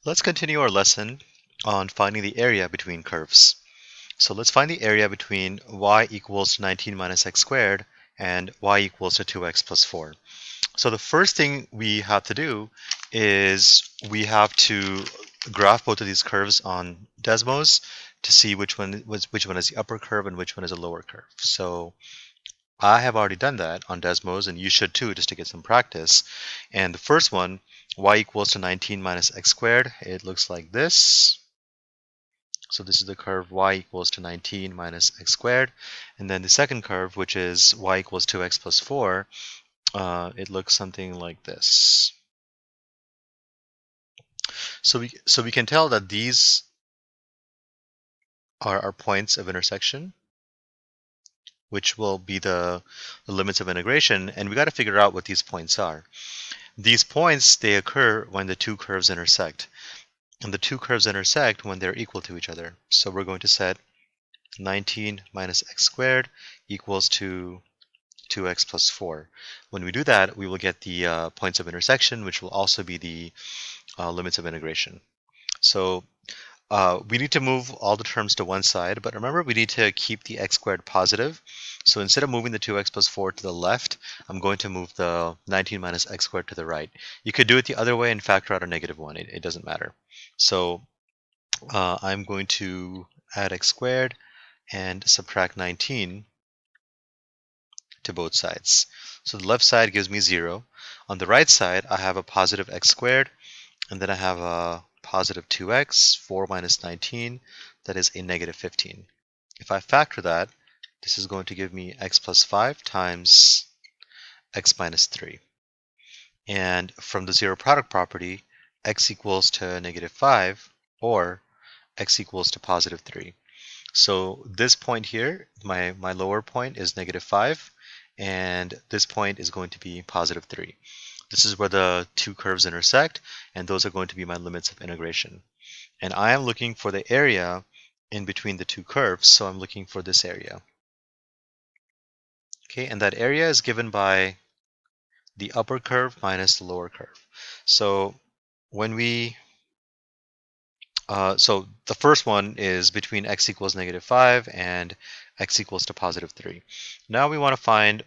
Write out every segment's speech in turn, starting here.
Let's continue our lesson on finding the area between curves. So let's find the area between y equals 19 minus x squared and y equals to 2x plus 4. So the first thing we have to do is we have to graph both of these curves on Desmos to see which one is the upper curve and which one is a lower curve. So I have already done that on Desmos, and you should too, just to get some practice. And the first one, y equals to 19 minus x squared, it looks like this. So this is the curve y equals to 19 minus x squared. And then the second curve, which is y equals 2x plus 4, it looks something like this. So we can tell that these are our points of intersection, which will be the limits of integration, and we got to figure out what these points are. These points, they occur when the two curves intersect. And the two curves intersect when they're equal to each other. So we're going to set 19 minus x squared equals to 2x plus 4. When we do that, we will get the points of intersection, which will also be the limits of integration. So we need to move all the terms to one side, but remember we need to keep the x squared positive. So instead of moving the 2x plus 4 to the left, I'm going to move the 19 minus x squared to the right. You could do it the other way and factor out a -1. It doesn't matter. So I'm going to add x squared and subtract 19 to both sides. So the left side gives me 0. On the right side, I have a positive x squared, and then I have a positive 2x, 4 minus 19, that is a -15. If I factor that, this is going to give me x plus 5 times x minus 3. And from the zero product property, x equals to -5 or x equals to positive 3. So this point here, my lower point is -5, and this point is going to be positive 3. This is where the two curves intersect, and those are going to be my limits of integration. And I am looking for the area in between the two curves, so I'm looking for this area. Okay, and that area is given by the upper curve minus the lower curve. So when we so the first one is between x equals -5 and x equals to positive 3. Now we want to find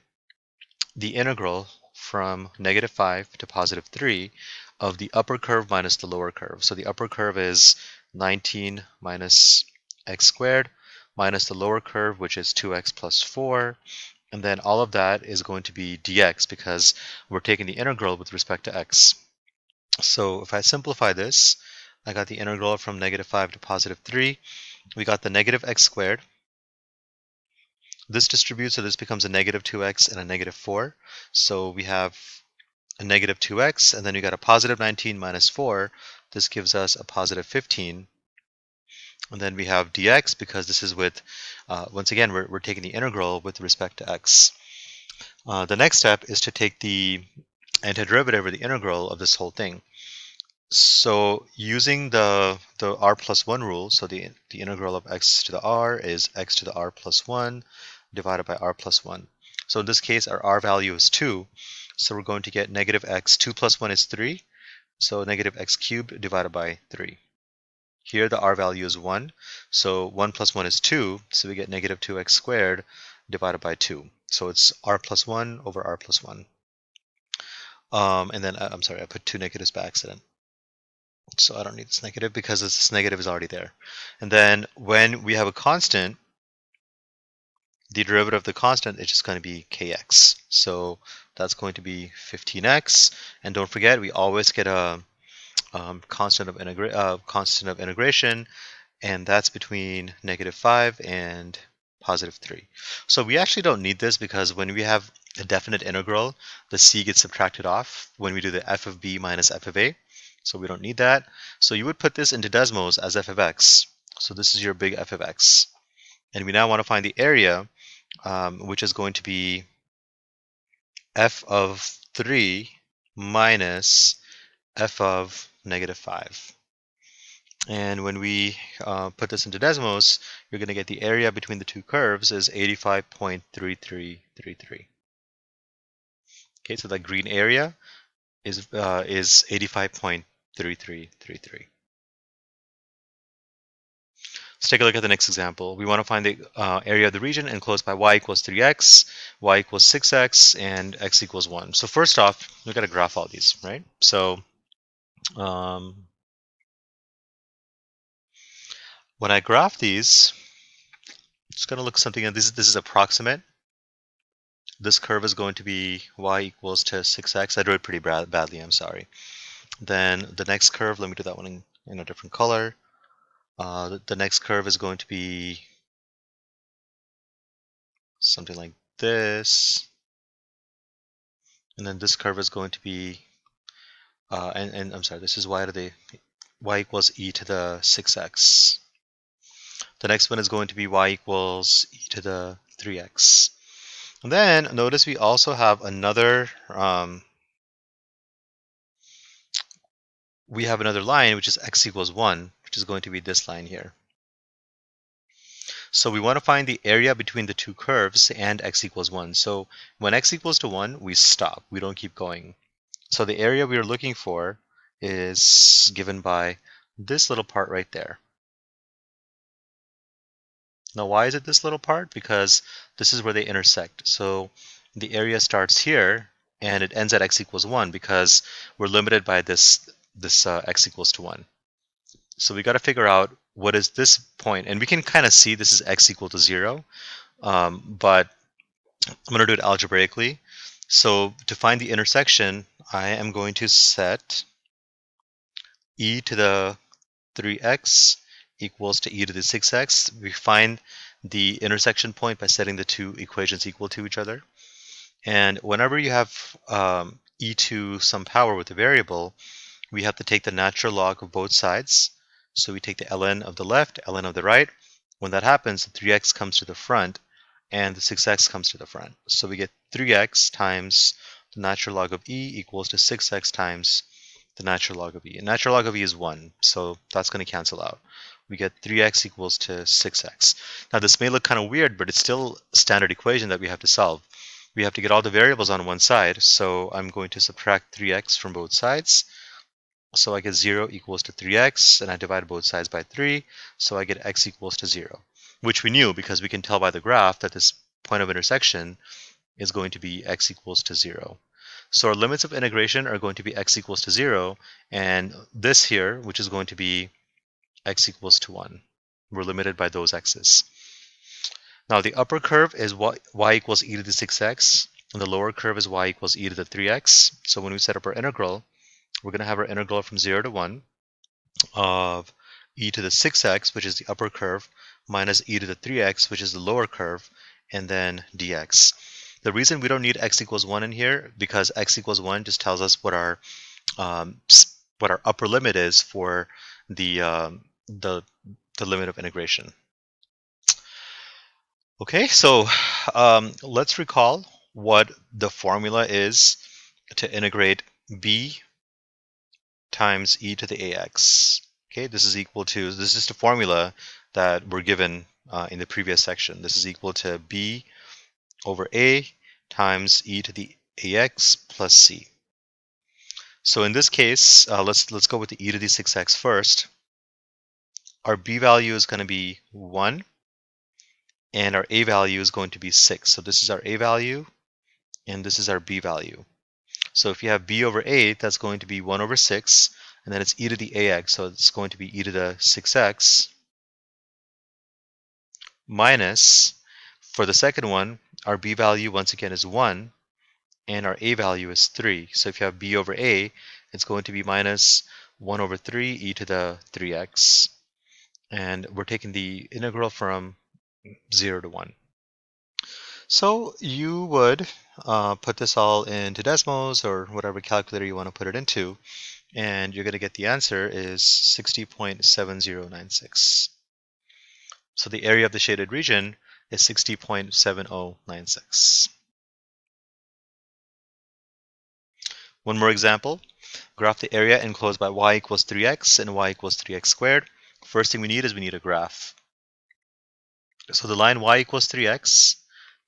the integral from -5 to positive 3 of the upper curve minus the lower curve. So the upper curve is 19 minus x squared minus the lower curve, which is 2x plus 4. And then all of that is going to be dx because we're taking the integral with respect to x. So if I simplify this, I got the integral from -5 to positive 3. We got the negative x squared. This distributes, so this becomes a -2x and a -4. So we have a -2x, and then we got a positive 19 minus 4. This gives us a positive 15. And then we have dx because this is with, once again, we're taking the integral with respect to x. The next step is to take the antiderivative or the integral of this whole thing. So using the r plus 1 rule, so the integral of x to the r is x to the r plus 1 divided by r plus 1. So in this case, our r value is 2. So we're going to get -x. 2 plus 1 is 3. So -x cubed divided by 3. Here the r value is 1. So 1 plus 1 is 2. So we get -2x squared divided by 2. So it's r plus 1 over r plus 1. And then, I'm sorry, I put two negatives by accident. So I don't need this negative because this negative is already there. And then when we have a constant, the derivative of the constant is just going to be kx. So that's going to be 15x. And don't forget, we always get a constant of integration, and that's between -5 and positive 3. So we actually don't need this because when we have a definite integral, the c gets subtracted off when we do the f of b minus f of a. So we don't need that. So you would put this into Desmos as f of x. So this is your big f of x. And we now want to find the area, which is going to be f of 3 minus f of -5. And when we put this into Desmos, you're going to get the area between the two curves is 85.3333. Okay, so that green area is 85.3333. Let's take a look at the next example. We want to find the area of the region enclosed by y equals 3x, y equals 6x, and x equals 1. So first off, we've got to graph all these, right? So when I graph these, it's going to look something, and this is approximate. This curve is going to be y equals to 6x. I drew it pretty badly, I'm sorry. Then the next curve, let me do that one in a different color. The next curve is going to be something like this. And then this curve is going to be, and I'm sorry, this is y equals e to the 6x. The next one is going to be y equals e to the 3x. And then notice we also have another, we have another line, which is x equals 1, which is going to be this line here. So we want to find the area between the two curves and x equals 1. So when x equals to 1, we stop. We don't keep going. So the area we are looking for is given by this little part right there. Now, why is it this little part? Because this is where they intersect. So the area starts here and it ends at x equals 1 because we're limited by this x equals to 1. So we got to figure out what is this point, and we can kind of see this is x equal to 0, but I'm going to do it algebraically. So to find the intersection, I am going to set e to the 3x equals to e to the 6x. We find the intersection point by setting the two equations equal to each other. And whenever you have e to some power with a variable, we have to take the natural log of both sides. So we take the ln of the left, ln of the right. When that happens, the 3x comes to the front and the 6x comes to the front. So we get 3x times the natural log of e equals to 6x times the natural log of e. And natural log of e is 1, so that's going to cancel out. We get 3x equals to 6x. Now this may look kind of weird, but it's still a standard equation that we have to solve. We have to get all the variables on one side, so I'm going to subtract 3x from both sides. So I get 0 equals to 3x, and I divide both sides by 3, so I get x equals to 0, which we knew because we can tell by the graph that this point of intersection is going to be x equals to 0. So our limits of integration are going to be x equals to 0, and this here, which is going to be x equals to 1. We're limited by those x's. Now the upper curve is y equals e to the 6x, and the lower curve is y equals e to the 3x. So when we set up our integral, we're going to have our integral from 0 to 1 of e to the 6x, which is the upper curve, minus e to the 3x, which is the lower curve, and then dx. The reason we don't need x equals 1 in here, because x equals 1 just tells us what our upper limit is for the limit of integration. Okay, so let's recall what the formula is to integrate b times e to the ax. Okay, this is the formula that we're given in the previous section. This is equal to b over a times e to the ax plus c. So in this case, let's go with the e to the 6x first. Our b value is going to be 1, and our a value is going to be 6. So this is our a value, and this is our b value. So if you have b over a, that's going to be 1 over 6, and then it's e to the ax, so it's going to be e to the 6x minus, for the second one, our b value once again is 1, and our a value is 3. So if you have b over a, it's going to be minus 1 over 3 e to the 3x. And we're taking the integral from 0 to 1. So you would put this all into Desmos or whatever calculator you want to put it into, and you're going to get the answer is 60.7096. So the area of the shaded region is 60.7096. One more example. Graph the area enclosed by y equals 3x and y equals 3x squared. First thing we need a graph. So the line y equals 3x,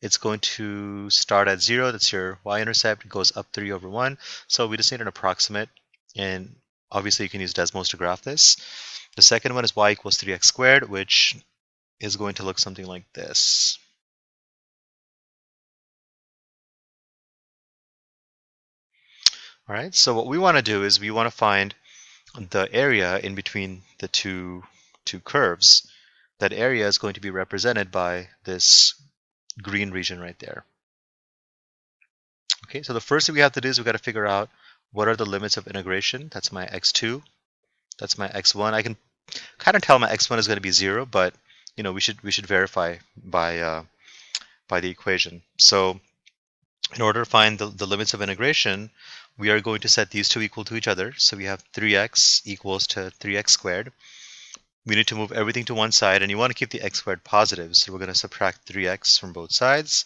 it's going to start at 0. That's your y-intercept. It goes up 3 over 1. So we just need an approximate. And obviously you can use Desmos to graph this. The second one is y equals 3x squared, which is going to look something like this. All right, so what we want to do is we want to find the area in between the two curves. That area is going to be represented by this green region right there. Okay, so the first thing we have to do is we've got to figure out what are the limits of integration. That's my x2. That's my x1. I can kind of tell my x1 is going to be 0, but you know we should verify by the equation. So in order to find the limits of integration, we are going to set these two equal to each other. So we have 3x equals to 3x squared. We need to move everything to one side, and you want to keep the x squared positive. So we're going to subtract 3x from both sides.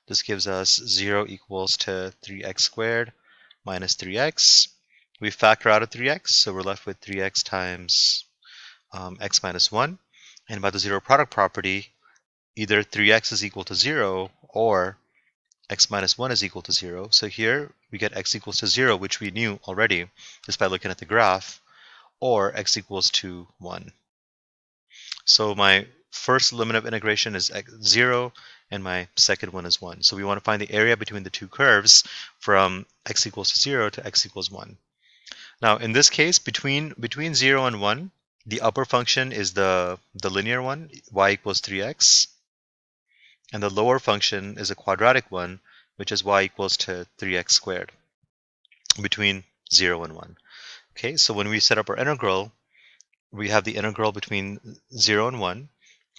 This gives us 0 equals to 3x squared minus 3x. We factor out a 3x, so we're left with 3x times x minus 1. And by the zero product property, either 3x is equal to 0 or x minus 1 is equal to 0. So here we get x equals to 0, which we knew already just by looking at the graph, or x equals to 1. So my first limit of integration is 0, and my second one is 1. So we want to find the area between the two curves from x equals to 0 to x equals 1. Now in this case, between 0 and 1, the upper function is the linear one, y equals 3x, and the lower function is a quadratic one, which is y equals to 3x squared, between 0 and 1. Okay, so when we set up our integral, we have the integral between 0 and 1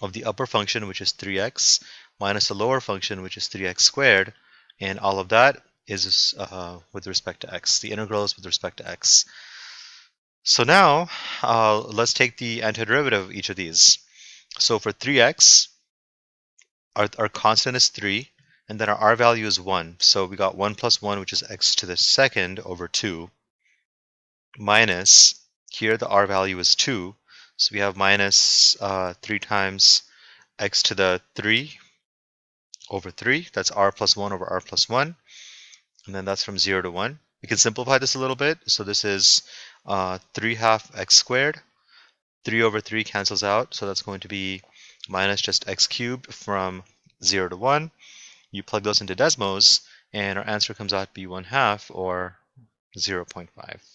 of the upper function, which is 3x, minus the lower function, which is 3x squared, and all of that is with respect to x. The integral is with respect to x. So now let's take the antiderivative of each of these. So for 3x, our constant is 3, and then our r value is 1. So we got 1 plus 1, which is x to the second over 2, minus, here the r value is 2, so we have minus 3 times x to the 3 over 3. That's r plus 1 over r plus 1. And then that's from 0 to 1. We can simplify this a little bit. So this is 3 half x squared. 3 over 3 cancels out. So that's going to be minus just x cubed from 0 to 1. You plug those into Desmos, and our answer comes out to be 1/2, or 0.5.